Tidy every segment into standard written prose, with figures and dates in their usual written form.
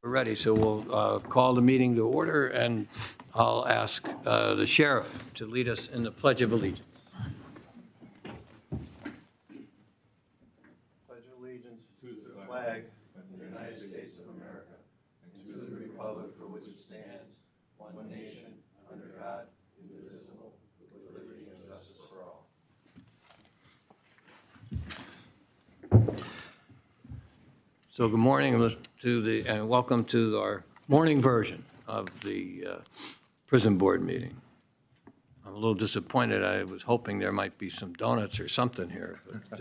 We're ready, so we'll call the meeting to order, and I'll ask the sheriff to lead us in the Pledge of Allegiance. Pledge allegiance to the flag of the United States of America and to the republic for which it stands, one nation, under God, indivisible, with liberty and justice for all. So good morning and welcome to our morning version of the prison board meeting. I'm a little disappointed. I was hoping there might be some donuts or something here, but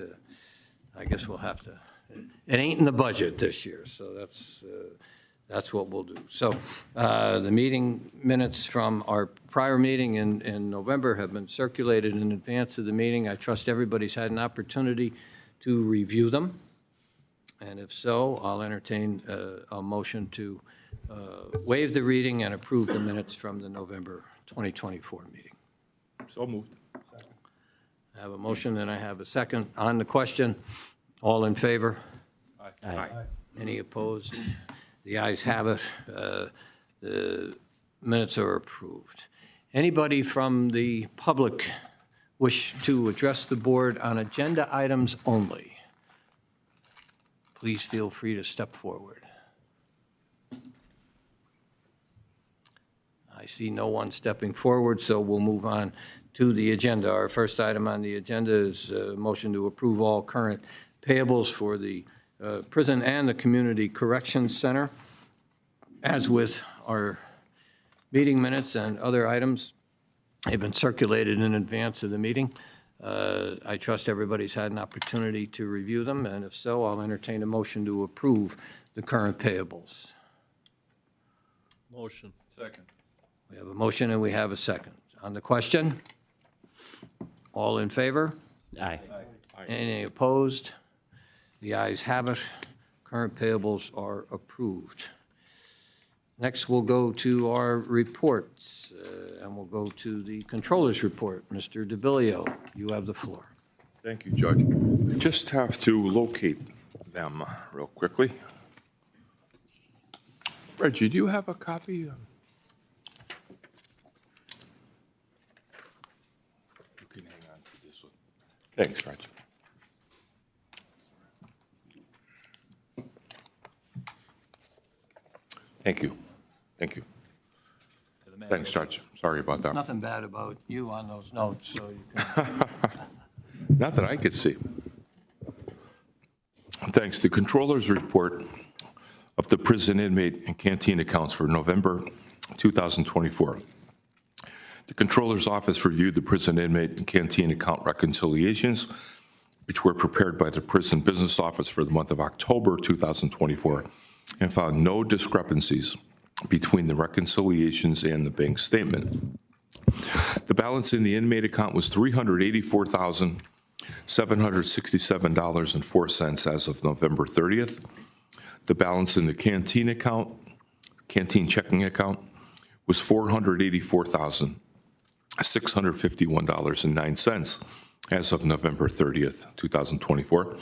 I guess we'll have to. It ain't in the budget this year, so that's what we'll do. So the meeting minutes from our prior meeting in November have been circulated in advance of the meeting. I trust everybody's had an opportunity to review them. And if so, I'll entertain a motion to waive the reading and approve the minutes from the November 2024 meeting. So moved. I have a motion and I have a second. On the question, all in favor? Aye. Any opposed? The ayes have it. The minutes are approved. Anybody from the public wish to address the board on agenda items only? Please feel free to step forward. I see no one stepping forward, so we'll move on to the agenda. Our first item on the agenda is a motion to approve all current payables for the prison and the Community Corrections Center. As with our meeting minutes and other items, they've been circulated in advance of the meeting. I trust everybody's had an opportunity to review them, and if so, I'll entertain a motion to approve the current payables. Motion. Second. We have a motion and we have a second. On the question, all in favor? Aye. Any opposed? The ayes have it. Current payables are approved. Next, we'll go to our reports, and we'll go to the controller's report. Mr. DeBillio, you have the floor. Thank you, Judge. Just have to locate them real quickly. Reggie, do you have a copy? You can hang on to this one. Thanks, Reggie. Thank you. Thank you. Thanks, Judge. Sorry about that. Nothing bad about you on those notes, so you can. Not that I could see. Thanks. The Controller's report of the prison inmate and canteen accounts for November 2024. The Controller's office reviewed the prison inmate and canteen account reconciliations, which were prepared by the prison business office for the month of October 2024, and found no discrepancies between the reconciliations and the bank statement. The balance in the inmate account was $384,767.04 as of November 30th. The balance in the canteen checking account, was $484,651.09 as of November 30th, 2024.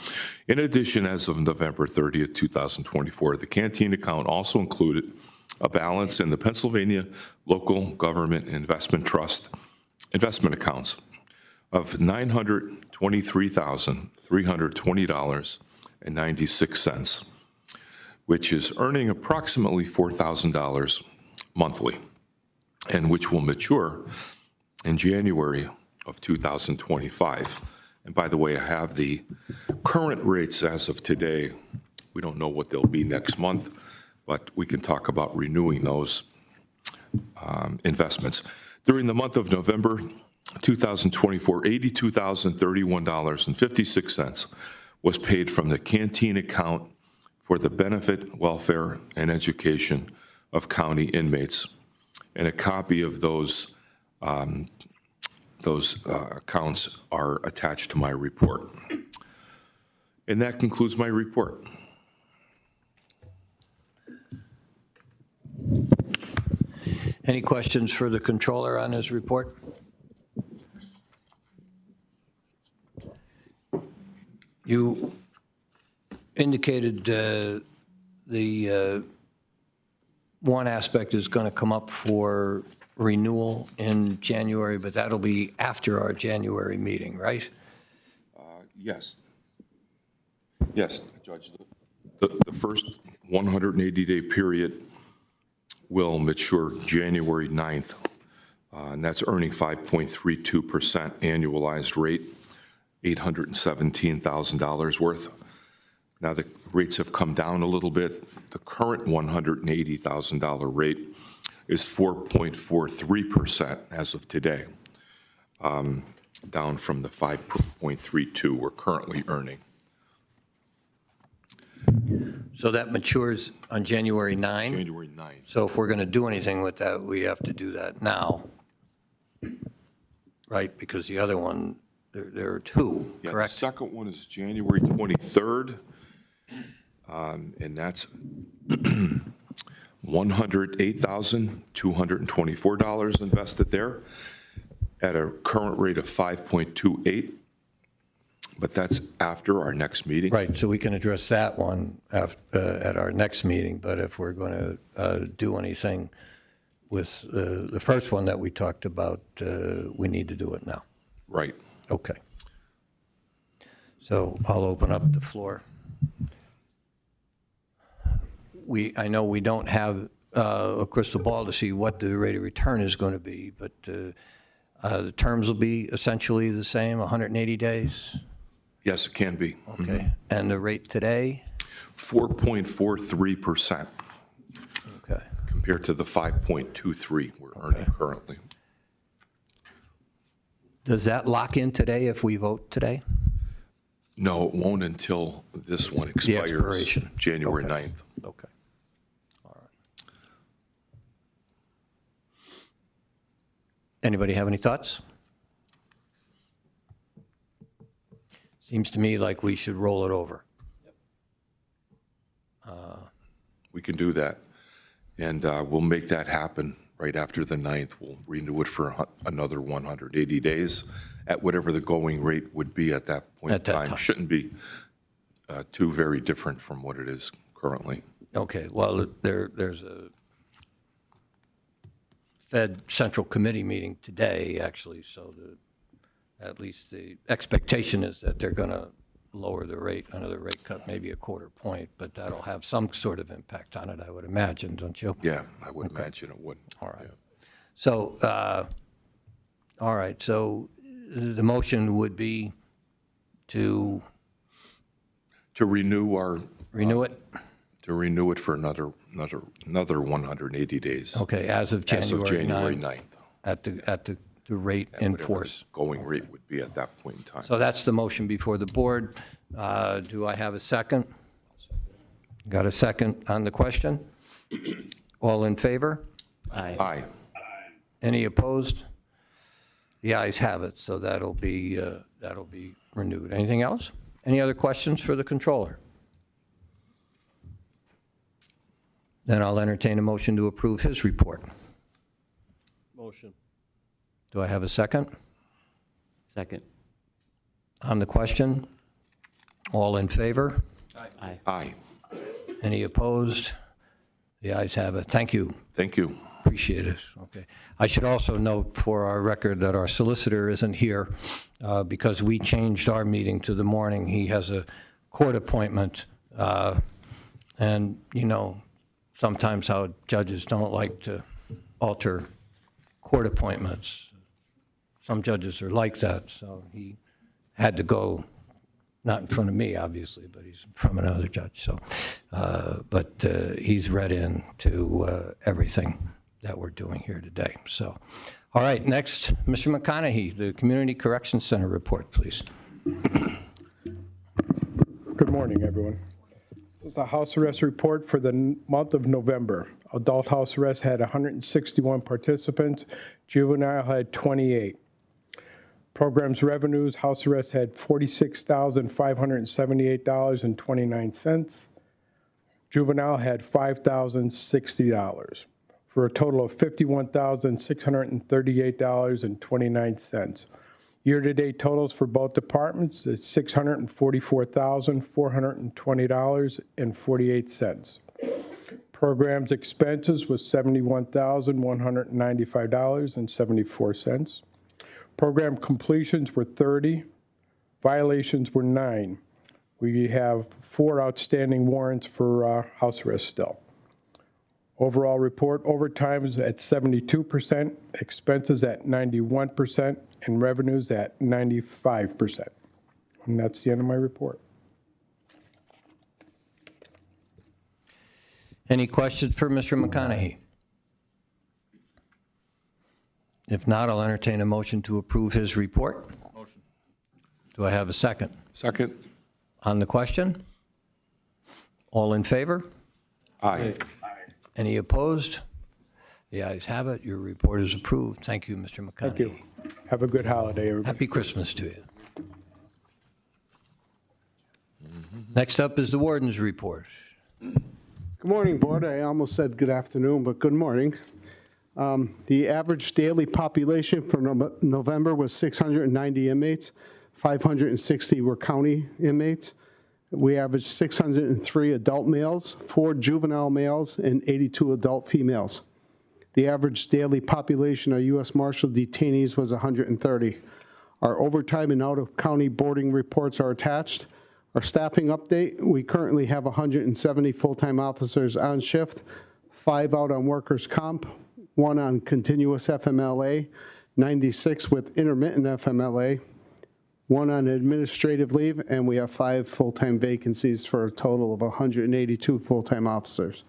In addition, as of November 30th, 2024, the canteen account also included a balance in the Pennsylvania Local Government Investment Trust investment accounts of $923,320.96, which is earning approximately $4,000 monthly, and which will mature in January of 2025. And by the way, I have the current rates as of today. We don't know what they'll be next month, but we can talk about renewing those investments. During the month of November 2024, $82,031.56 was paid from the canteen account for the benefit, welfare, and education of county inmates. And a copy of those accounts are attached to my report. And that concludes my report. Any questions for the controller on his report? You indicated the one aspect is going to come up for renewal in January, but that'll be after our January meeting, right? Yes. Yes, Judge. The first 180-day period will mature January 9th, and that's earning 5.32% annualized rate, $817,000 worth. Now, the rates have come down a little bit. The current $180,000 rate is 4.43% as of today, down from the 5.32 we're currently earning. So that matures on January 9? January 9th. So if we're going to do anything with that, we have to do that now, right? Because the other one, there are two, Yeah, correct? the second one is January 23rd, and that's $108,224 invested there at a current rate of 5.28, but that's after our next meeting. Right, so we can address that one at our next meeting, but if we're going to do anything with the first one that we talked about, we need to do it now. Right. Okay. So I'll open up the floor. I know we don't have a crystal ball to see what the rate of return is going to be, but the terms will be essentially the same, 180 days? Yes, it can be. Okay. And the rate today? 4.43% Okay. compared to the 5.23 we're earning currently. Does that lock in today if we vote today? No, it won't until this one expires. expiration. January Okay. 9th. Okay. All right. Anybody have any thoughts? Seems to me like we should roll it over. We can do that. And we'll make that happen right after the 9th. We'll renew it for another 180 days at whatever the going rate would be at that point in At that time. time. Shouldn't be too very different from what it is currently. Okay, well, there's a Fed Central Committee meeting today, actually, so at least the expectation is that they're going to lower the rate, another rate cut, maybe a quarter point, but that'll have some sort of impact on it, I would imagine, don't you? Yeah, I would imagine it would. All right. So, all right, so the motion would be to To renew our, renew it? to renew it for another 180 days. Okay, as of As of January January 9th, 9th. at the rate in Whatever the force. going rate would be at that point in time. So that's the motion before the board. Do I have a second? Got a second on the question? All in favor? Aye. Any opposed? The ayes have it, so that'll be renewed. Anything else? Any other questions for the controller? Then I'll entertain a motion to approve his report. Motion. Do I have a second? Second. On the question? All in favor? Aye. Aye. Any opposed? The ayes have it. Thank you. Thank you. Appreciate it. Okay. I should also note for our record that our solicitor isn't here because we changed our meeting to the morning. He has a court appointment. And, you know, sometimes how judges don't like to alter court appointments. Some judges are like that, so he had to go, not in front of me, obviously, but he's from another judge. So, but he's read in to everything that we're doing here today. So, all right, next, Mr. McConaughey, the Community Correction Center report, please. Good morning, everyone. This is the house arrest report for the month of November. Adult house arrest had 161 participants, juvenile had 28. Programs revenues, house arrest had $46,578.29. Juvenile had $5,060, for a total of $51,638.29. Year-to-date totals for both departments is $644,420.48. Programs expenses was $71,195.74. Program completions were 30. Violations were 9. We have 4 outstanding warrants for house arrest still. Overall report, overtime is at 72%, expenses at 91%, and revenues at 95%. And that's the end of my report. Any questions for Mr. McConaughey? If not, I'll entertain a motion to approve his report. Motion. Do I have a second? Second. On the question? All in favor? Aye. Any opposed? The ayes have it. Your report is approved. Thank you, Mr. McConaughey. Thank you. Have a good holiday, everybody. Happy Christmas to you. Next up is the warden's report. Good morning, Board. I almost said good afternoon, but good morning. The average daily population for November was 690 inmates. 560 were county inmates. We averaged 603 adult males, 4 juvenile males, and 82 adult females. The average daily population of U.S. Marshal detainees was 130. Our overtime and out-of-county boarding reports are attached. Our staffing update, we currently have 170 full-time officers on shift, 5 out on workers' comp, 1 on continuous FMLA, 96 with intermittent FMLA, 1 on administrative leave, and we have 5 full-time vacancies for a total of 182 full-time officers.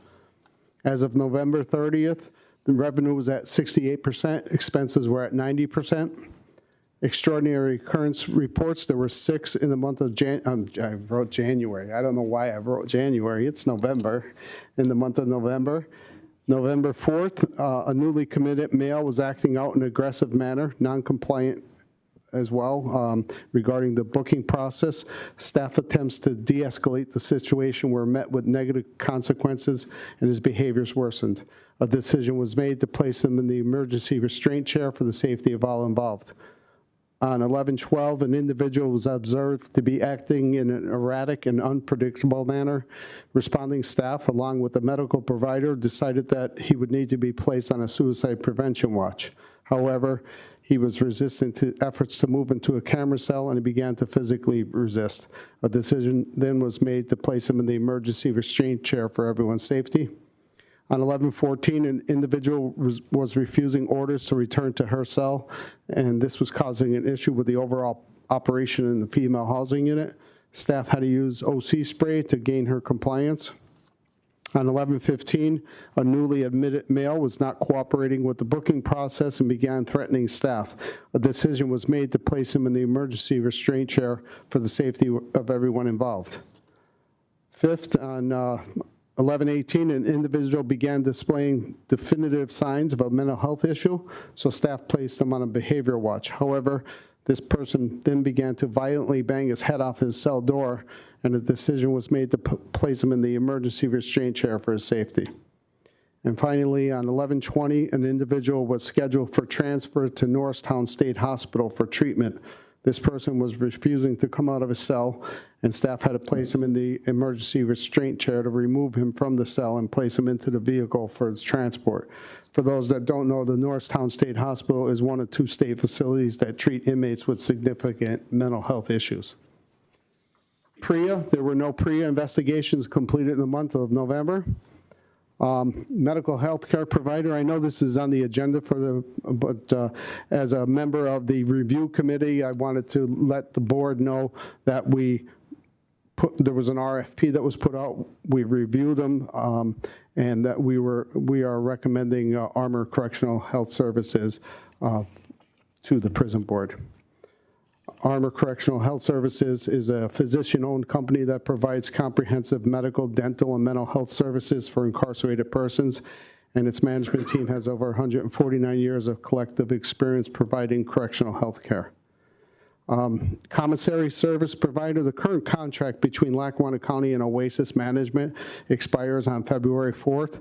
As of November 30th, the revenue was at 68%, expenses were at 90%. Extraordinary occurrence reports, there were 6 in the month of I wrote January. I don't know why I wrote January. It's November, in the month of November. November 4th, a newly committed male was acting out in an aggressive manner, non-compliant as well, regarding the booking process. Staff attempts to de-escalate the situation were met with negative consequences and his behaviors worsened. A decision was made to place him in the emergency restraint chair for the safety of all involved. On 11/12, an individual was observed to be acting in an erratic and unpredictable manner. Responding staff, along with the medical provider, decided that he would need to be placed on a suicide prevention watch. However, he was resistant to efforts to move into a camera cell, and he began to physically resist. A decision then was made to place him in the emergency restraint chair for everyone's safety. On 11/14, an individual was refusing orders to return to her cell, and this was causing an issue with the overall operation in the female housing unit. Staff had to use OC spray to gain her compliance. On 11/15, a newly admitted male was not cooperating with the booking process and began threatening staff. A decision was made to place him in the emergency restraint chair for the safety of everyone involved. 5th, on 11/18, an individual began displaying definitive signs of a mental health issue, so staff placed him on a behavior watch. However, this person then began to violently bang his head off his cell door, and a decision was made to place him in the emergency restraint chair for his safety. And finally, on 11/20, an individual was scheduled for transfer to Norristown State Hospital for treatment. This person was refusing to come out of his cell, and staff had to place him in the emergency restraint chair to remove him from the cell and place him into the vehicle for his transport. For those that don't know, the Norristown State Hospital is one of 2 state facilities that treat inmates with significant mental health issues. PREA, there were no PREA investigations completed in the month of November. Medical health care provider, I know this is on the agenda but as a member of the review committee, I wanted to let the board know that there was an RFP that was put out. We reviewed them, and that we are recommending Armor Correctional Health Services to the prison board. Armor Correctional Health Services is a physician-owned company that provides comprehensive medical, dental, and mental health services for incarcerated persons, and its management team has over 149 years of collective experience providing correctional health care. Commissary service provider, the current contract between Lackawanna County and Oasis Management expires on February 4th.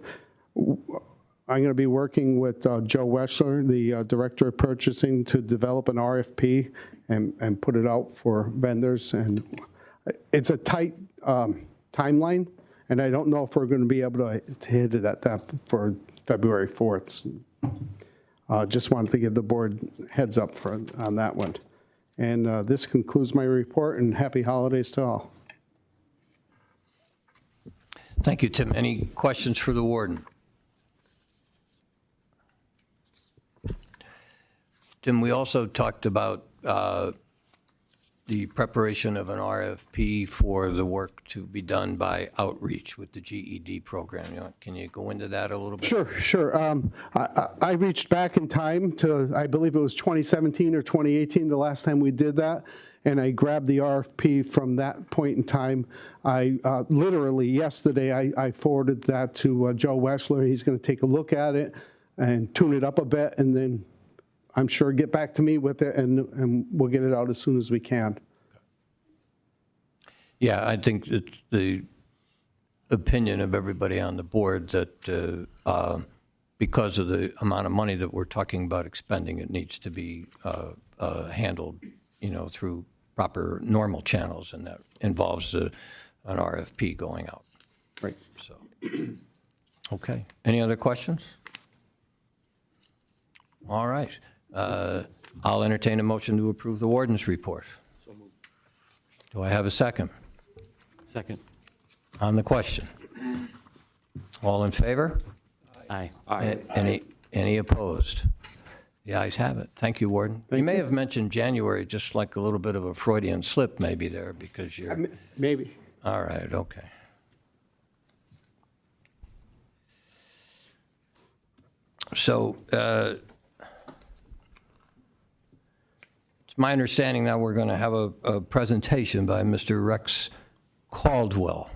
I'm going to be working with Joe Weschler, the Director of Purchasing, to develop an RFP and put it out for vendors. And it's a tight timeline, And I don't know if we're going to be able to hit it at that for February 4th. Just wanted to give the board heads up on that one. And this concludes my report, and happy holidays to all. Thank you, Tim. Any questions for the warden? Tim, we also talked about the preparation of an RFP for the work to be done by outreach with the GED program. Can you go into that a little bit? Sure. I reached back in time to, I believe it was 2017 or 2018, the last time we did that, and I grabbed the RFP from that point in time. I literally yesterday, I forwarded that to Joe Weschler. He's going to take a look at it and tune it up a bit, and then I'm sure get back to me with it, and we'll get it out as soon as we can. Yeah, I think it's the opinion of everybody on the board that because of the amount of money that we're talking about expending, it needs to be handled, through proper normal channels, and that involves an RFP going out. Right. So, okay. Any other questions? All right. I'll entertain a motion to approve the warden's report. Do I have a second? Second. On the question? All in favor? Aye. Any opposed? The ayes have it. Thank you, Warden. You may have mentioned January, just like a little bit of a Freudian slip maybe there, because you're... Maybe. All right, okay. So it's my understanding now we're going to have a presentation by Mr. Rex Caldwell.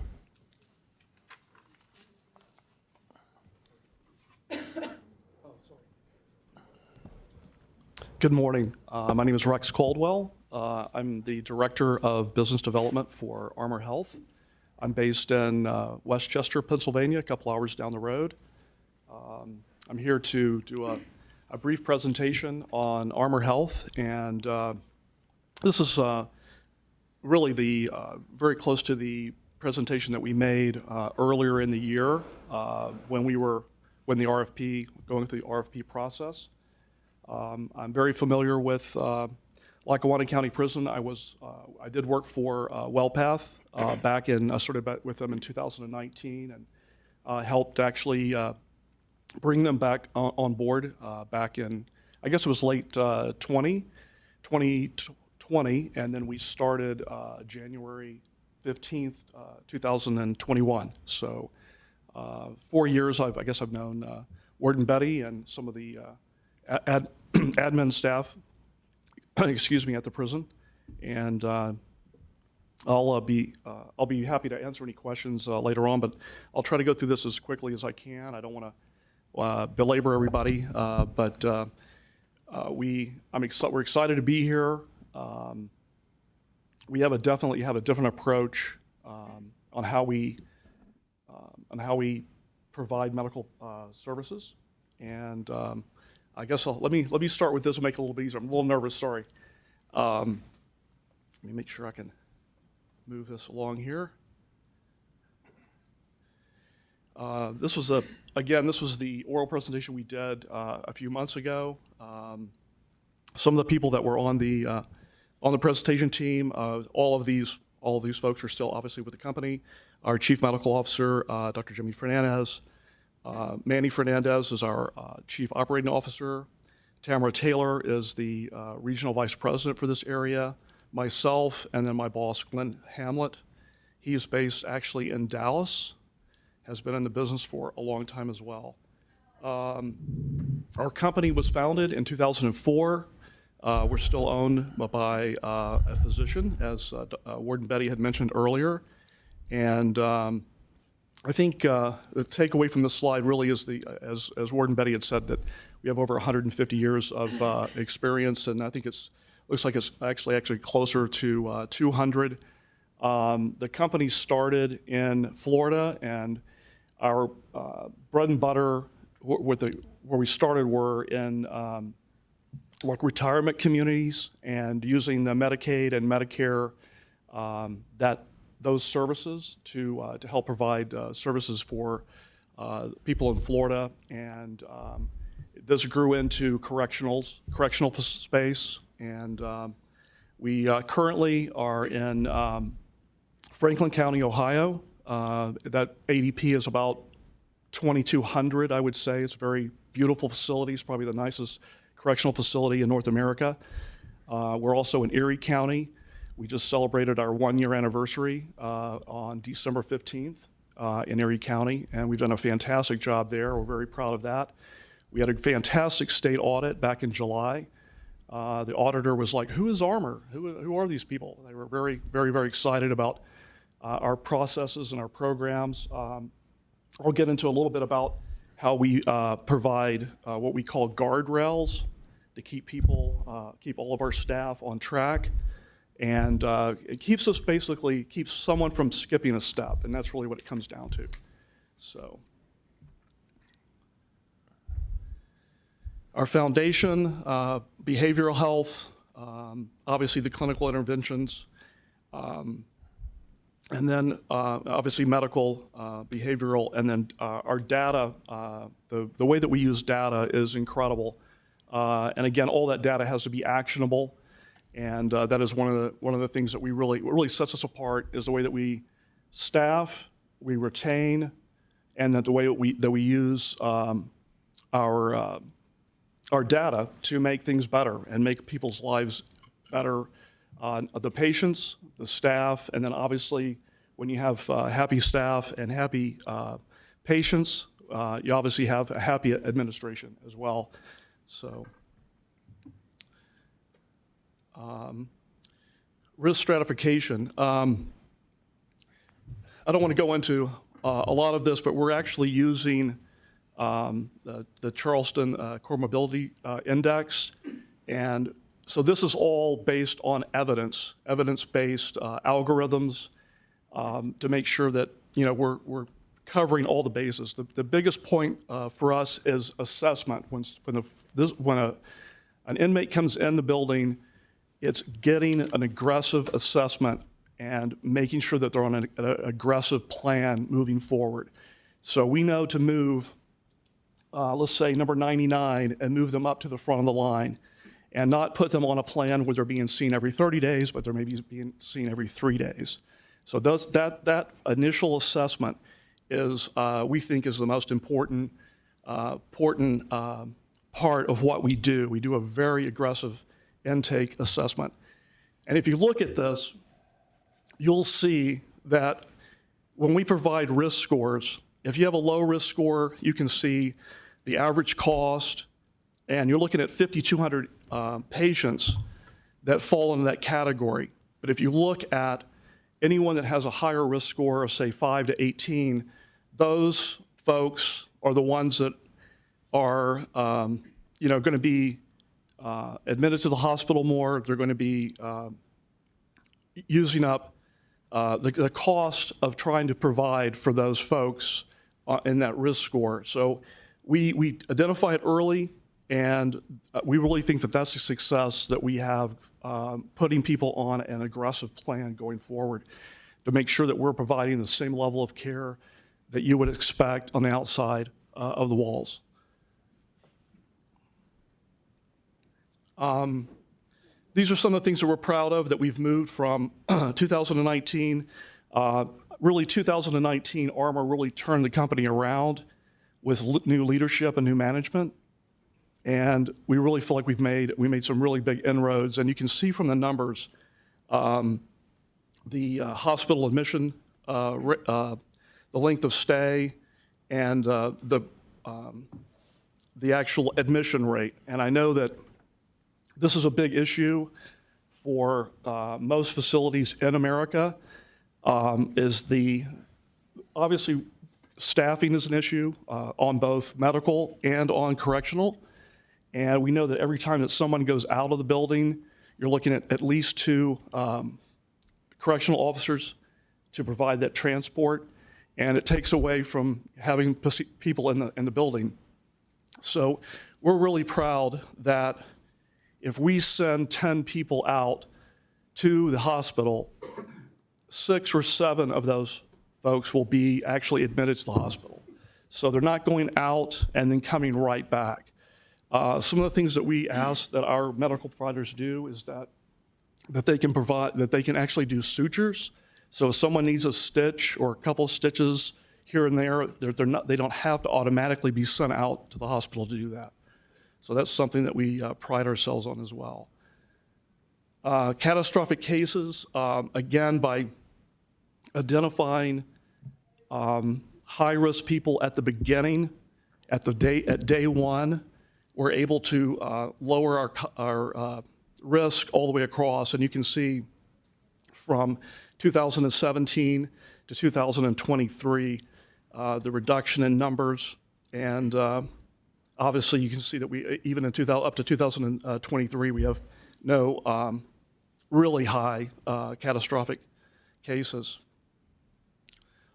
Good morning. My name is Rex Caldwell. I'm the Director of Business Development for Armor Health. I'm based in Westchester, Pennsylvania, a couple hours down the road. I'm here to do a brief presentation on Armor Health, and this is really very close to the presentation that we made earlier in the year when the RFP, going through the RFP process. I'm very familiar with Lackawanna County Prison. I did work for WellPath back in, I started with them in 2019 and helped actually bring them back on board back in, I guess it was late 2020, and then we started January 15th, 2021. So 4 years, I guess I've known Warden Betty and some of the admin staff, excuse me, at the prison, and I'll be happy to answer any questions later on. But I'll try to go through this as quickly as I can. I don't want to belabor everybody, but we're excited to be here. We definitely have a different approach on how we provide medical services, and I guess let me start with this and make it a little bit easier. I'm a little nervous, sorry. Let me make sure I can move this along here. This was the oral presentation we did a few months ago. Some of the people that were on the presentation team, all of these folks are still obviously with the company. Our Chief Medical Officer, Dr. Jimmy Fernandez. Manny Fernandez is our Chief Operating Officer. Tamara Taylor is the Regional Vice President for this area. Myself, and then my boss, Glenn Hamlet. He is based actually in Dallas, has been in the business for a long time as well. Our company was founded in 2004. We're still owned by a physician, as Warden Betty had mentioned earlier. And I think the takeaway from this slide really is as Warden Betty had said, that we have over 150 years of experience, and I think looks like it's actually closer to 200. The company started in Florida, and our bread and butter where we started were in like retirement communities and using the Medicaid and Medicare, those services to help provide services for people in Florida. And this grew into correctional space. And we currently are in Franklin County, Ohio. That ADP is about 2,200, I would say. It's a very beautiful facility. It's probably the nicest correctional facility in North America. We're also in Erie County. We just celebrated our 1-year anniversary on December 15th in Erie County, and we've done a fantastic job there. We're very proud of that. We had a fantastic state audit back in July. The auditor was like, who is Armor? Who are these people? They were very, very, very excited about our processes and our programs. I'll get into a little bit about how we provide what we call guardrails to keep all of our staff on track. And it keeps us basically, keeps someone from skipping a step, and that's really what it comes down to. So our foundation, behavioral health, obviously the clinical interventions, and then obviously medical, behavioral, and then our data, the way that we use data is incredible. And again, all that data has to be actionable. And that is one of the things that what really sets us apart is the way that we staff, we retain, and that the way that we use our data to make things better and make people's lives better. The patients, the staff, and then obviously when you have happy staff and happy patients, you obviously have a happy administration as well. So. Risk stratification. I don't want to go into a lot of this, but we're actually using the Charleston Comorbidity Index. And so this is all based on evidence-based algorithms to make sure that we're covering all the bases. The biggest point for us is assessment. When an inmate comes in the building, it's getting an aggressive assessment and making sure that they're on an aggressive plan moving forward. So we know to move, let's say, number 99 and move them up to the front of the line and not put them on a plan where they're being seen every 30 days, but they're maybe being seen every 3 days. So that initial assessment is, we think, is the most important part of what we do. We do a very aggressive intake assessment. And if you look at this, you'll see that when we provide risk scores, if you have a low risk score, you can see the average cost, and you're looking at 5,200 patients that fall into that category. But if you look at anyone that has a higher risk score of, say, 5 to 18, those folks are the ones that are going to be admitted to the hospital more. They're going to be using up the cost of trying to provide for those folks in that risk score. So we identify it early, and we really think that that's a success that we have putting people on an aggressive plan going forward to make sure that we're providing the same level of care that you would expect on the outside of the walls. These are some of the things that we're proud of that we've moved from 2019. Really, 2019, Armor really turned the company around with new leadership and new management. And we really feel like we made some really big inroads. And you can see from the numbers, the hospital admission, the length of stay, and the actual admission rate. And I know that this is a big issue for most facilities in America. Obviously staffing is an issue on both medical and on correctional. And we know that every time that someone goes out of the building, you're looking at least 2 correctional officers to provide that transport, and it takes away from having people in the building. So we're really proud that if we send 10 people out to the hospital, 6 or 7 of those folks will be actually admitted to the hospital. So they're not going out and then coming right back. Some of the things that we ask that our medical providers do is that they can actually do sutures. So if someone needs a stitch or a couple of stitches here and there, they don't have to automatically be sent out to the hospital to do that. So that's something that we pride ourselves on as well. Catastrophic cases, again, by identifying high-risk people at the beginning, at day one, we're able to lower our risk all the way across. And you can see from 2017 to 2023, the reduction in numbers. And obviously, you can see that we, even in up to 2023, we have no really high catastrophic cases.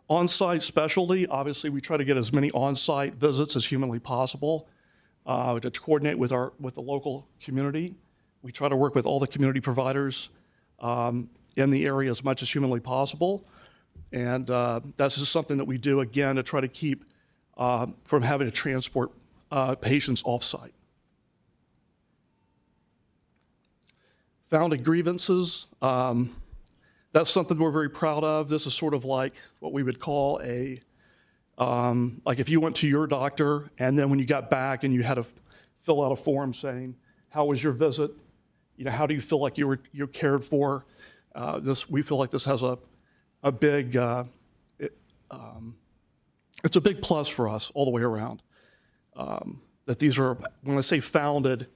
On-site specialty, obviously, we try to get as many on-site visits as humanly possible to coordinate with the local community. We try to work with all the community providers in the area as much as humanly possible. And that's just something that we do, again, to try to keep from having to transport patients off-site. Founded grievances, that's something we're very proud of. This is sort of like what we would call like if you went to your doctor and then when you got back and you had to fill out a form saying, how was your visit? How do you feel like you're cared for? We feel like this has a big, it's a big plus for us all the way around. That these are, when I say founded,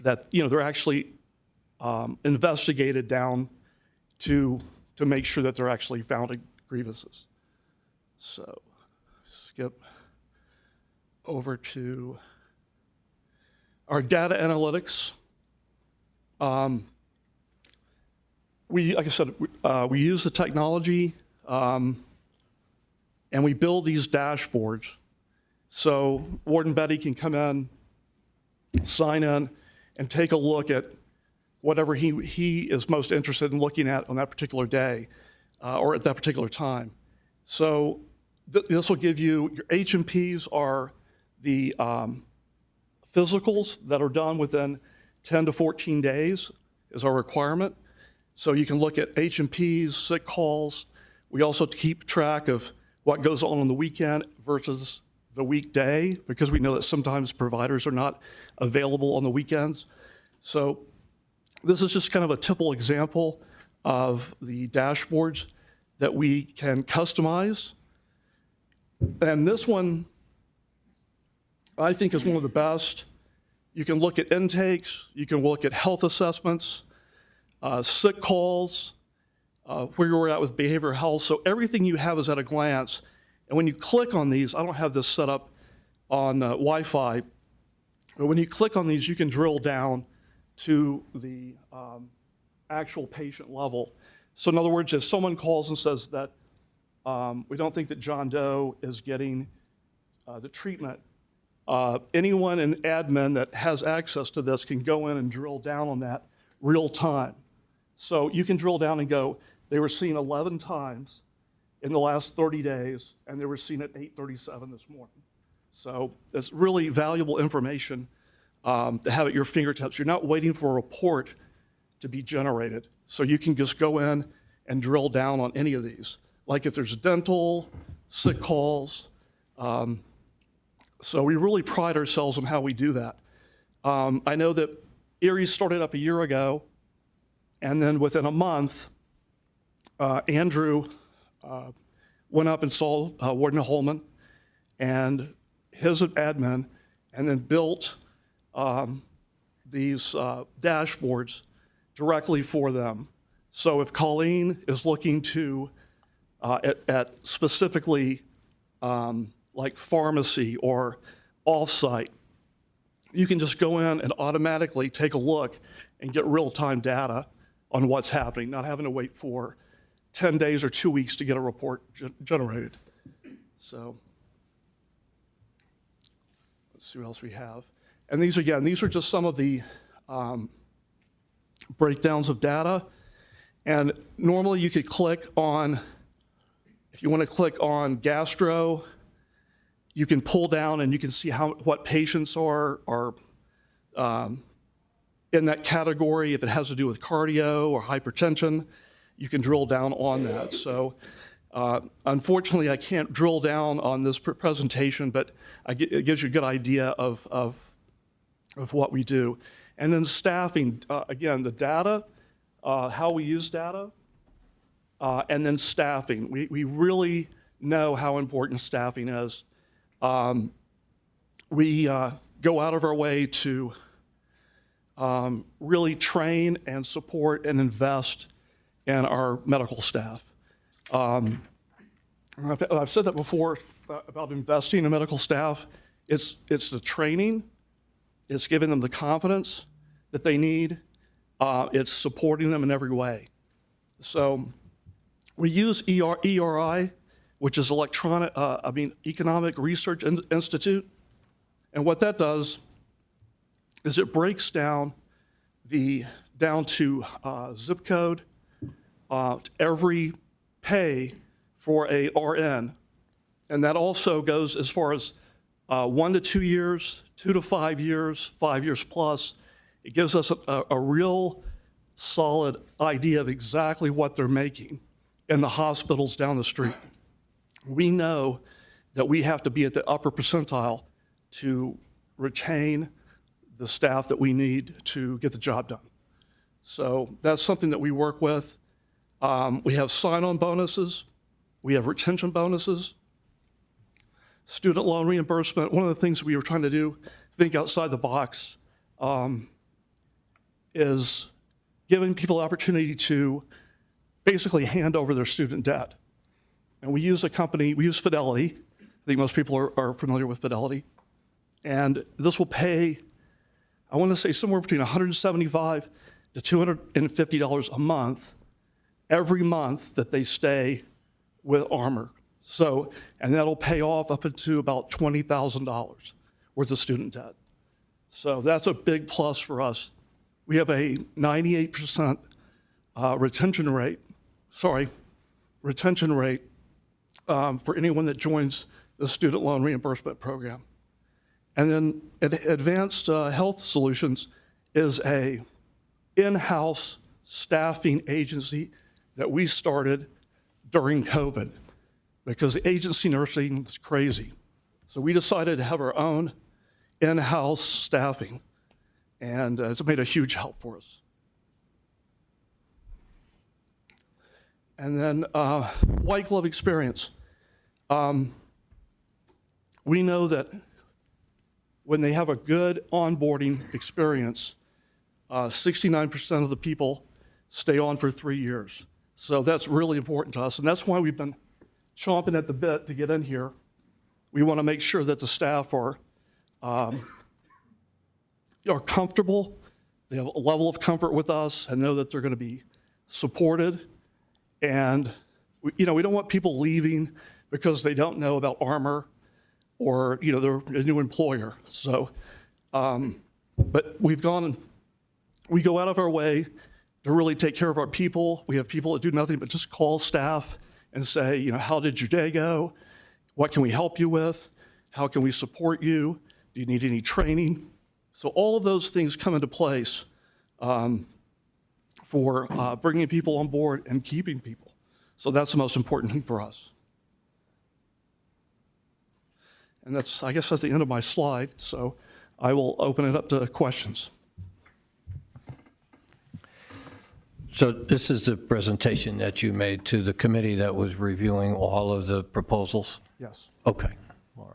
that they're actually investigated down to make sure that they're actually founded grievances. So skip over to our data analytics. Like I said, we use the technology and we build these dashboards. So Warden Betty can come in, sign in, and take a look at whatever he is most interested in looking at on that particular day or at that particular time. So this will give you, your H&Ps are the physicals that are done within 10 to 14 days is our requirement. So you can look at H&Ps, sick calls. We also keep track of what goes on the weekend versus the weekday, because we know that sometimes providers are not available on the weekends. So this is just kind of a typical example of the dashboards that we can customize. And this one, I think, is one of the best. You can look at intakes, you can look at health assessments, sick calls, where you're at with behavioral health. So everything you have is at a glance. And when you click on these, I don't have this set up on Wi-Fi, but when you click on these, you can drill down to the actual patient level. So in other words, if someone calls and says that we don't think that John Doe is getting the treatment, anyone in admin that has access to this can go in and drill down on that real time. So you can drill down and go, they were seen 11 times in the last 30 days, and they were seen at 8:37 this morning. So it's really valuable information to have at your fingertips. You're not waiting for a report to be generated. So you can just go in and drill down on any of these. Like if there's dental, sick calls. So we really pride ourselves on how we do that. I know that Erie started up a year ago, and then within a month, Andrew went up and saw Warden Holman and his admin, and then built these dashboards directly for them. So if Colleen is looking to, at specifically like pharmacy or offsite, you can just go in and automatically take a look and get real-time data on what's happening, not having to wait for 10 days or 2 weeks to get a report generated. So let's see what else we have. And these, again, these are just some of the breakdowns of data. And normally you could click on, if you want to click on gastro, you can pull down and you can see what patients are in that category. If it has to do with cardio or hypertension, you can drill down on that. So unfortunately, I can't drill down on this presentation, but it gives you a good idea of what we do. And then staffing, again, the data, how we use data, and then staffing. We really know how important staffing is. We go out of our way to really train and support and invest in our medical staff. I've said that before about investing in medical staff. It's the training, it's giving them the confidence that they need, it's supporting them in every way. So we use ERI, which is Economic Research Institute, and what that does is it breaks down to zip code, every pay for a RN, and that also goes as far as 1 to 2 years, 2 to 5 years, 5 years plus. It gives us a real solid idea of exactly what they're making in the hospitals down the street. We know that we have to be at the upper percentile to retain the staff that we need to get the job done. So that's something that we work with. We have sign-on bonuses. We have retention bonuses. Student loan reimbursement. One of the things we were trying to do, think outside the box, is giving people the opportunity to basically hand over their student debt. And we use Fidelity. I think most people are familiar with Fidelity. And this will pay, I want to say somewhere between $175 to $250 a month every month that they stay with Armor. So, and that'll pay off up to about $20,000 worth of student debt. So that's a big plus for us. We have a 98% retention rate for anyone that joins the student loan reimbursement program. And then Advanced Health Solutions is a in-house staffing agency that we started during COVID because agency nursing was crazy. So we decided to have our own in-house staffing, and it's made a huge help for us. And then white glove experience. We know that when they have a good onboarding experience, 69% of the people stay on for 3 years. So that's really important to us, and that's why we've been chomping at the bit to get in here. We want to make sure that the staff are comfortable, they have a level of comfort with us, and know that they're going to be supported. And we don't want people leaving because they don't know about Armor or they're a new employer. So, but we go out of our way to really take care of our people. We have people that do nothing but just call staff and say, how did your day go? What can we help you with? How can we support you? Do you need any training? So all of those things come into place for bringing people on board and keeping people. So that's the most important thing for us. And I guess that's the end of my slide. So I will open it up to questions. So this is the presentation that you made to the committee that was reviewing all of the proposals? Yes. Okay, all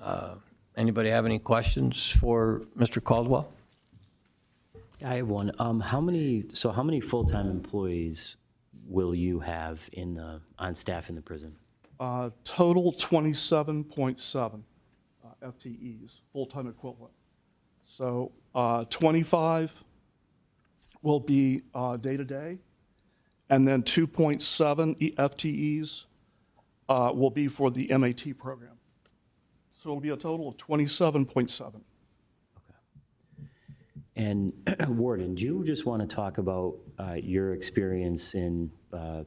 right. Anybody have any questions for Mr. Caldwell? I have one. How many full-time employees will you have on staff in the prison? Total 27.7 FTEs, full-time equivalent. So 25 will be day-to-day, and then 2.7 FTEs will be for the MAT program. So it'll be a total of 27.7. Okay. And Warden, do you just want to talk about your experience in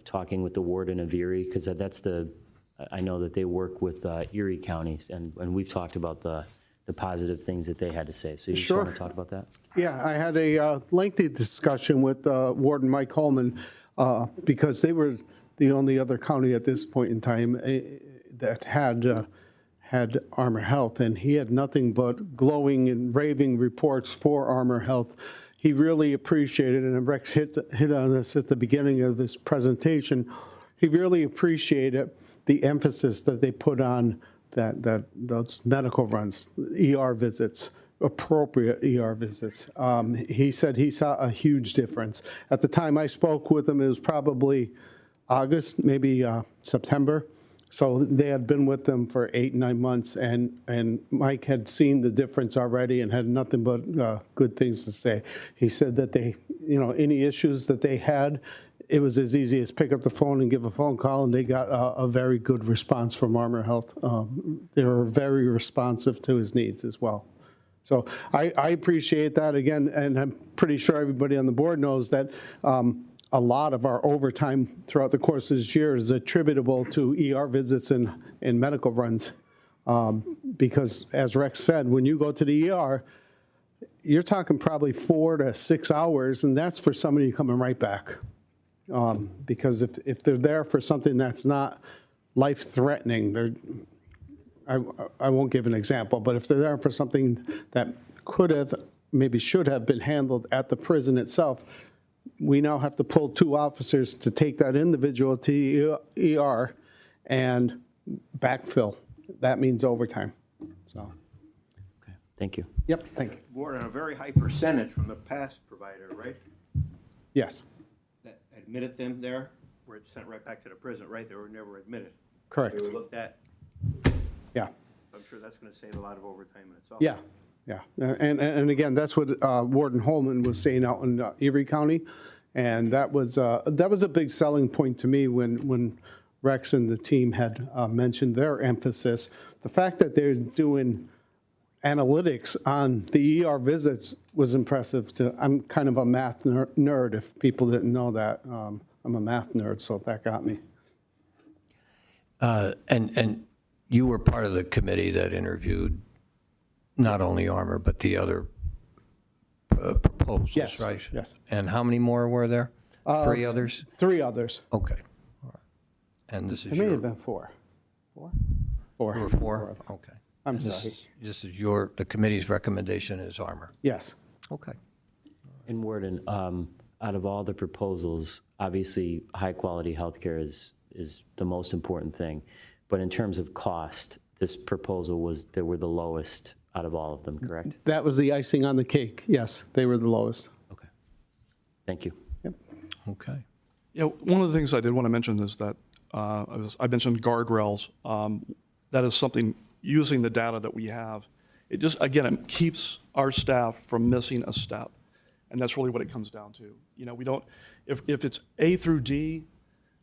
talking with the warden of Erie, because I know that they work with Erie counties, and we've talked about the positive things that they had to say. So you just Sure. want to talk about that? Yeah, I had a lengthy discussion with Warden Mike Holman because they were the only other county at this point in time that had Armor Health, and he had nothing but glowing and raving reports for Armor Health. He really appreciated, and Rex hit on this at the beginning of his presentation, he really appreciated the emphasis that they put on those medical runs, ER visits, appropriate ER visits. He said he saw a huge difference. At the time I spoke with him, it was probably August, maybe September. So they had been with them for 8, 9 months, and Mike had seen the difference already and had nothing but good things to say. He said that they, any issues that they had, it was as easy as pick up the phone and give a phone call, and they got a very good response from Armor Health. They were very responsive to his needs as well. So I appreciate that again, and I'm pretty sure everybody on the board knows that a lot of our overtime throughout the course of this year is attributable to ER visits and medical runs. Because as Rex said, when you go to the ER, you're talking probably 4 to 6 hours, and that's for somebody coming right back. Because if they're there for something that's not life-threatening, I won't give an example, but if they're there for something that could have, maybe should have been handled at the prison itself, we now have to pull 2 officers to take that individual to ER and backfill. That means overtime. So, Okay, thank you. yep, thank you. Board on a very high percentage from the past provider, right? Yes, That admitted them there, were sent right back to the prison, right? They were never admitted. correct. They were looked at. Yeah, I'm sure that's going to save a lot of overtime in itself. yeah, yeah. And again, that's what Warden Holman was saying out in Erie County. And that was a big selling point to me when Rex and the team had mentioned their emphasis. The fact that they're doing analytics on the ER visits was impressive. I'm kind of a math nerd, if people didn't know that. I'm a math nerd, so that got me. And you were part of the committee that interviewed not only Armor, but the other proposals, Yes, right? yes. And how many more were there? 3 others? 3 others. Okay. All right. And this is It may your... have been 4. 4? 4. There were 4? Okay. I'm And sorry. This is the committee's recommendation is Armor. Yes. Okay. And Warden, out of all the proposals, obviously, high-quality healthcare is the most important thing. But in terms of cost, this proposal they were the lowest out of all of them, correct? That was the icing on the cake. Yes, they were the lowest. Okay. Thank you. Yep. Okay. Yeah, one of the things I did want to mention is that I mentioned guardrails. That is something, using the data that we have, it just, again, it keeps our staff from missing a step. And that's really what it comes down to. We don't, if it's A through D,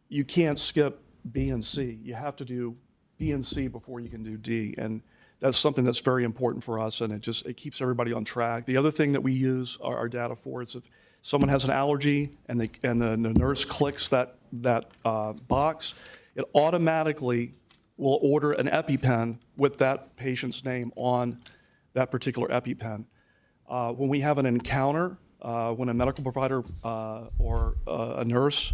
you can't skip B and C. You have to do B and C before you can do D. And that's something that's very important for us, and it keeps everybody on track. The other thing that we use our data for is if someone has an allergy and the nurse clicks that box, it automatically will order an EpiPen with that patient's name on that particular EpiPen. When we have an encounter, when a medical provider or a nurse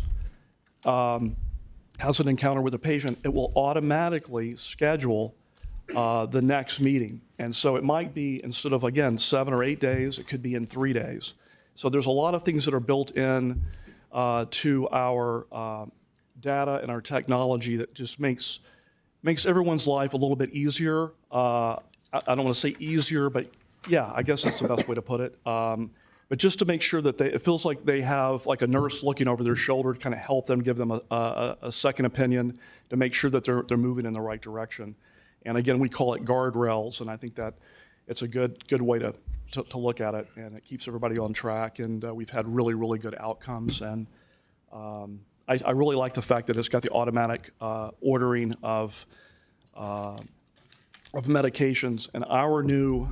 has an encounter with a patient, it will automatically schedule the next meeting. And so it might be, instead of, again, 7 or 8 days, it could be in 3 days. So there's a lot of things that are built in to our data and our technology that just makes everyone's life a little bit easier. I don't want to say easier, but yeah, I guess that's the best way to put it. But just to make sure that it feels like they have like a nurse looking over their shoulder to kind of help them, give them a second opinion to make sure that they're moving in the right direction. And again, we call it guardrails, and I think that it's a good way to look at it, and it keeps everybody on track. And we've had really, really good outcomes. And I really like the fact that it's got the automatic ordering of medications. And our new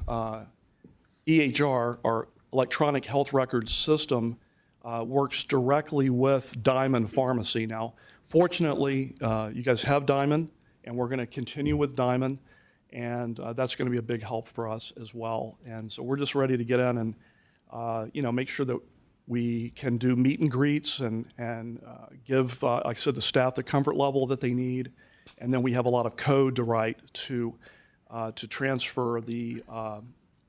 EHR, our electronic health records system, works directly with Diamond Pharmacy. Now, fortunately, you guys have Diamond, and we're going to continue with Diamond, and that's going to be a big help for us as well. And so we're just ready to get in and make sure that we can do meet and greets and give, like I said, the staff the comfort level that they need. And then we have a lot of code to write to transfer the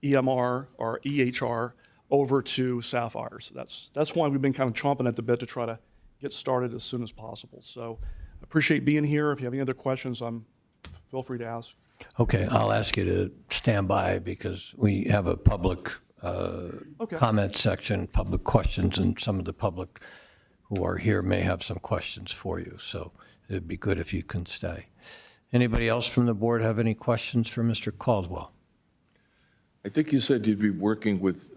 EMR or EHR over to Sapphire. So that's why we've been kind of chomping at the bit to try to get started as soon as possible. So I appreciate being here. If you have any other questions, feel free to ask. Okay, I'll ask you to stand by because we have a public comment section, public questions, and some of the public who are here may have some questions for you. So it'd be good if you can stay. Anybody else from the board have any questions for Mr. Caldwell? I think you said you'd be working with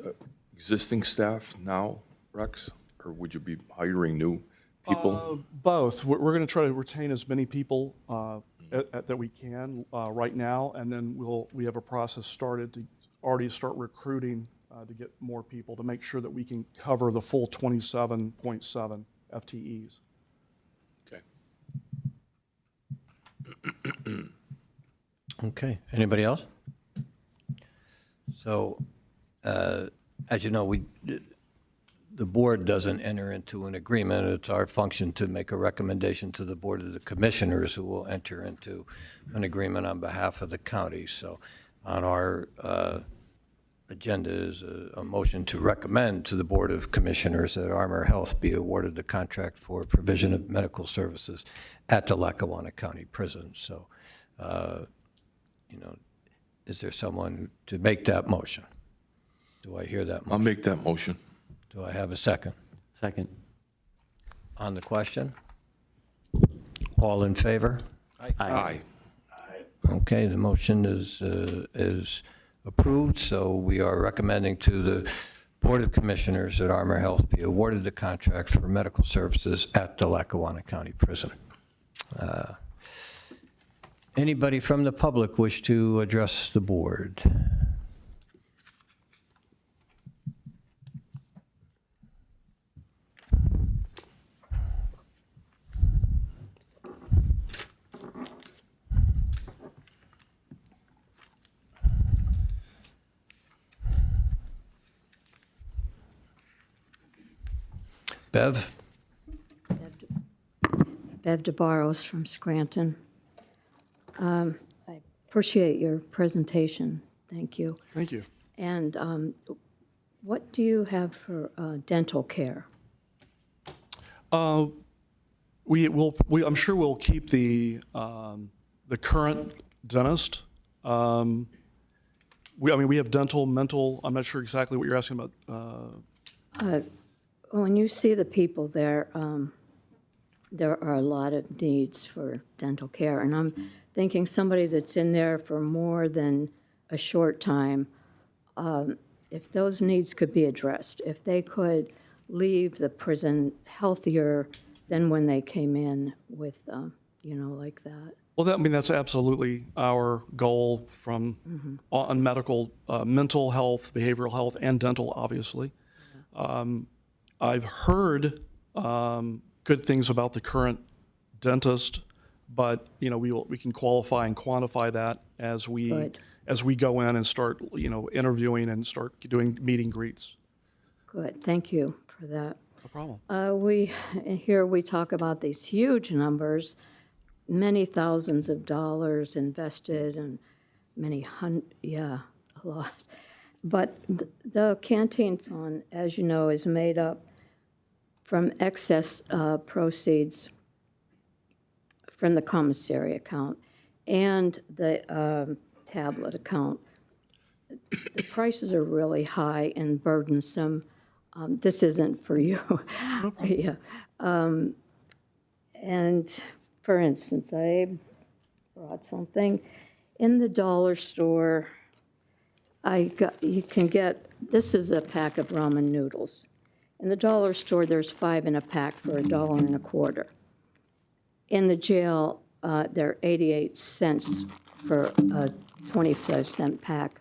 existing staff now, Rex, or would you be hiring new people? Both. We're going to try to retain as many people that we can right now, and then we have a process started to already start recruiting to get more people to make sure that we can cover the full 27.7 FTEs. Okay. Okay, anybody else? So, as you know, the board doesn't enter into an agreement. It's our function to make a recommendation to the Board of the Commissioners, who will enter into an agreement on behalf of the county. So on our agenda is a motion to recommend to the Board of Commissioners that Armor Health be awarded the contract for provision of medical services at the Lackawanna County Prison. So, is there someone to make that motion? Do I hear that motion? I'll make that motion. Do I have a second? Second. On the question? All in favor? Aye. Okay, the motion is approved, so we are recommending to the Board of Commissioners that Armor Health be awarded the contract for medical services at the Lackawanna County Prison. Anybody from the public wish to address the board? Bev? Bev DeBarros from Scranton. I appreciate your presentation. Thank you. Thank you. And what do you have for dental care? I'm sure we'll keep the current dentist. We have dental, mental. I'm not sure exactly what you're asking about. When you see the people there, there are a lot of needs for dental care. And I'm thinking somebody that's in there for more than a short time, if those needs could be addressed, if they could leave the prison healthier than when they came in with, like that. Well, that's absolutely our goal from on medical, mental health, behavioral health, and dental, obviously. I've heard good things about the current dentist, but we can qualify and quantify that as we go in and start interviewing and start doing meet and greets. Good, thank you for that. No problem. We talk about these huge numbers, many thousands of dollars invested and a lot. But the canteen fund, as you know, is made up from excess proceeds from the commissary account and the tablet account. The prices are really high and burdensome. This isn't for you. No problem. Yeah. And for instance, I brought something in the dollar store. You can get, this is a pack of ramen noodles. In the dollar store, there's 5 in a pack for $1.25. In the jail, they're 88 cents for a 25-cent pack.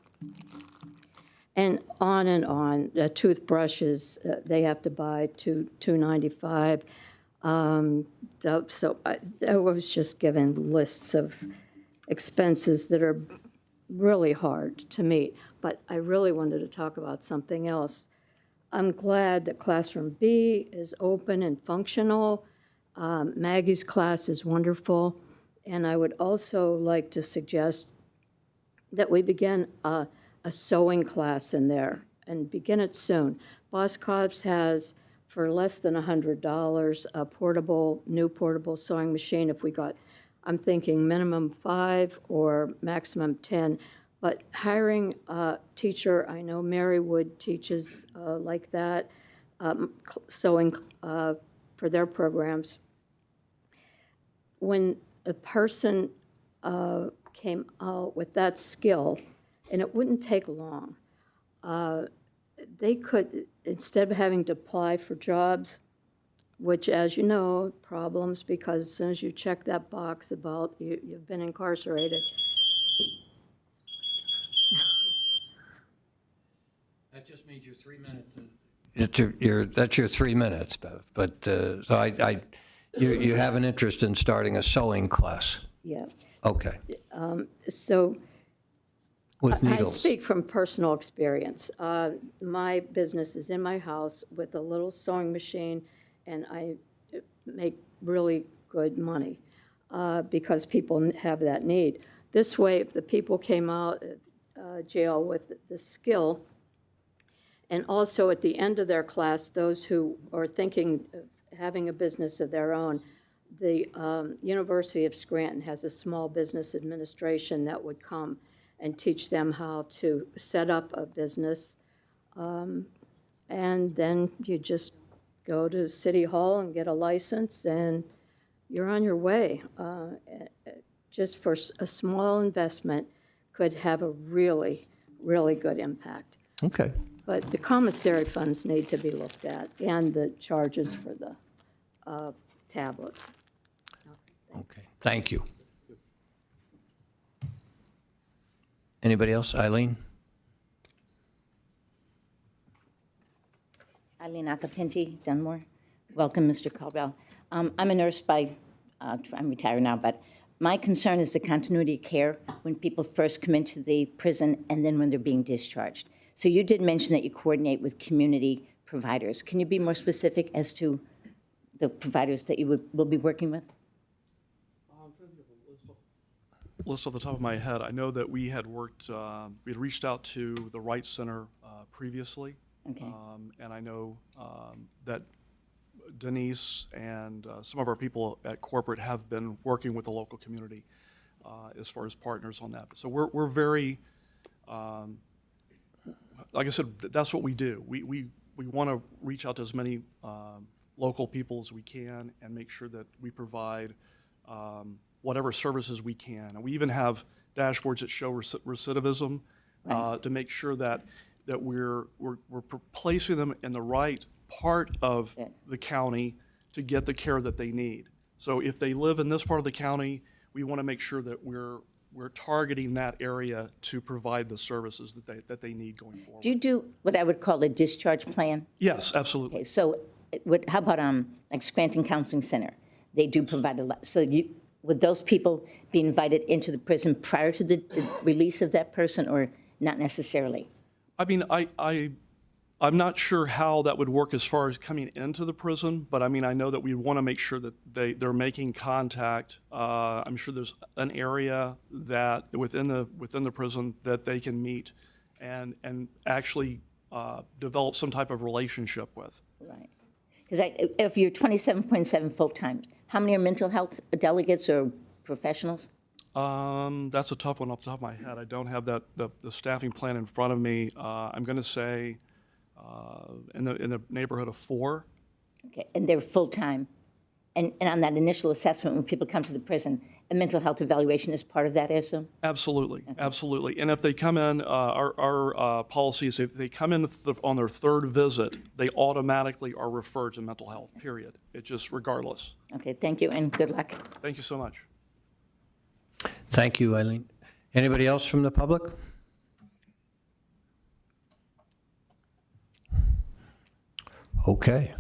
and on and on. Toothbrushes, they have to buy $2.95. I was just given lists of expenses that are really hard to meet. But I really wanted to talk about something else. I'm glad that Classroom B is open and functional. Maggie's class is wonderful. And I would also like to suggest that we begin a sewing class in there and begin it soon. Boscov's has, for less than $100, a new portable sewing machine. If we got, I'm thinking minimum 5 or maximum 10. But hiring a teacher, I know Marywood teaches like that, sewing for their programs. When a person came out with that skill, and it wouldn't take long, they could, instead of having to apply for jobs, which, as you know, problems, because as soon as you check that box about you've been incarcerated. That just means you're 3 minutes. That's your 3 minutes, Bev. But, so you have an interest in starting a sewing class? Yeah. Okay. So With I needles? speak from personal experience. My business is in my house with a little sewing machine, and I make really good money because people have that need. This way, if the people came out of jail with the skill, and also at the end of their class, those who are thinking of having a business of their own, the University of Scranton has a small business administration that would come and teach them how to set up a business. And then you just go to City Hall and get a license, and you're on your way. Just for a small investment could have a really, really good impact. Okay. But the commissary funds need to be looked at, and the charges for the tablets. Okay. Thank you. Anybody else? Eileen? Eileen Acapinti, Dunmore. Welcome, Mr. Caldwell. I'm a nurse I'm retired now, but my concern is the continuity of care when people first come into the prison and then when they're being discharged. So you did mention that you coordinate with community providers. Can you be more specific as to the providers that you will be working with? List off the top of my head, I know that we had reached out to the Wright Center previously. Okay. And I know that Denise and some of our people at corporate have been working with the local community as far as partners on that. So we're very, like I said, that's what we do. We want to reach out to as many local people as we can and make sure that we provide whatever services we can. And we even have dashboards that show recidivism to make sure that we're placing them in the right part of the county to get the care that they need. So if they live in this part of the county, we want to make sure that we're targeting that area to provide the services that they need going forward. Do you do what I would call a discharge plan? Yes, absolutely. Okay, so how about like Scranton Counseling Center? They do provide a lot. So would those people be invited into the prison prior to the release of that person, or not necessarily? I mean, I'm not sure how that would work as far as coming into the prison, but I mean, I know that we want to make sure that they're making contact. I'm sure there's an area that within the prison that they can meet and actually develop some type of relationship with. Right. Because if you're 27.7 full-time, how many are mental health delegates or professionals? That's a tough one off the top of my head. I don't have the staffing plan in front of me. I'm going to say in the neighborhood of 4. Okay, and they're full-time. And on that initial assessment, when people come to the prison, a mental health evaluation is part of that, I assume? Absolutely, absolutely. And if they come in, our policy is if they come in on their 3rd visit, they automatically are referred to mental health, period. It just regardless. Okay, thank you, and good luck. Thank you so much. Thank you, Eileen. Anybody else from the public? Okay.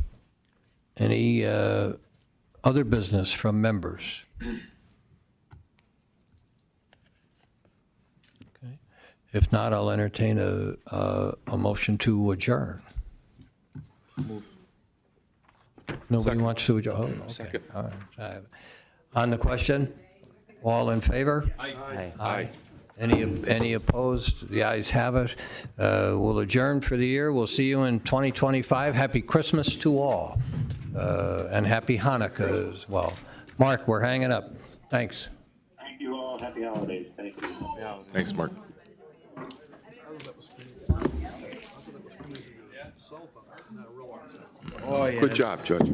Any other business from members? Okay. If not, I'll entertain a motion to adjourn. Nobody wants to adjourn? Oh, okay. Second. All right. On the question, all in favor? Aye. Aye. Any opposed? The ayes have it. We'll adjourn for the year. We'll see you in 2025. Happy Christmas to all, and happy Hanukkah as well. Mark, we're hanging up. Thanks. Thank you all. Happy holidays. Thank you. Thanks, Mark. Good job, Judge.